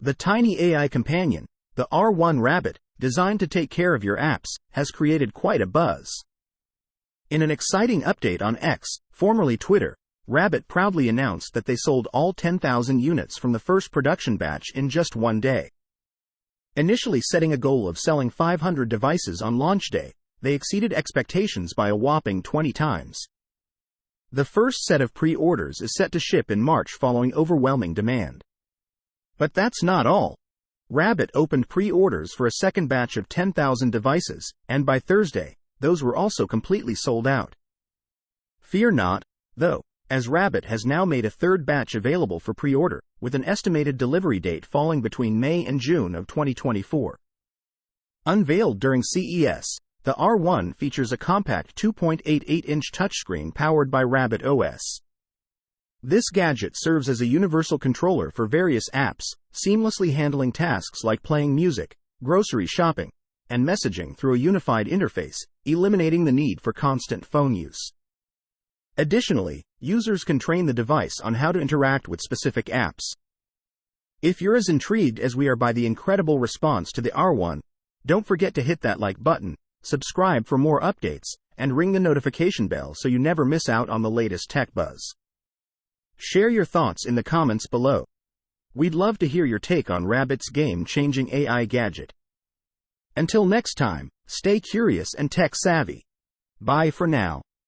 The tiny AI companion, the R1 Rabbit, designed to take care of your apps, has created quite a buzz. In an exciting update on X, formerly Twitter, Rabbit proudly announced that they sold all 10,000 units from the first production batch in just one day. Initially setting a goal of selling 500 devices on launch day, they exceeded expectations by a whopping 20 times. The first set of pre-orders is set to ship in March following overwhelming demand. But that's not all. Rabbit opened pre-orders for a second batch of 10,000 devices, and by Thursday, those were also completely sold out. Fear not, though, as Rabbit has now made a third batch available for pre-order, with an estimated delivery date falling between May and June of 2024. Unveiled during CES, the R1 features a compact 2.88-inch touchscreen powered by Rabbit OS. This gadget serves as a universal controller for various apps, seamlessly handling tasks like playing music, grocery shopping, and messaging through a unified interface, eliminating the need for constant phone use. Additionally, users can train the device on how to interact with specific apps. If you're as intrigued as we are by the incredible response to the R1, don't forget to hit that like button, subscribe for more updates, and ring the notification bell so you never miss out on the latest tech buzz. Share your thoughts in the comments below. We'd love to hear your take on Rabbit's game-changing AI gadget. Until next time, stay curious and tech-savvy. Bye for now.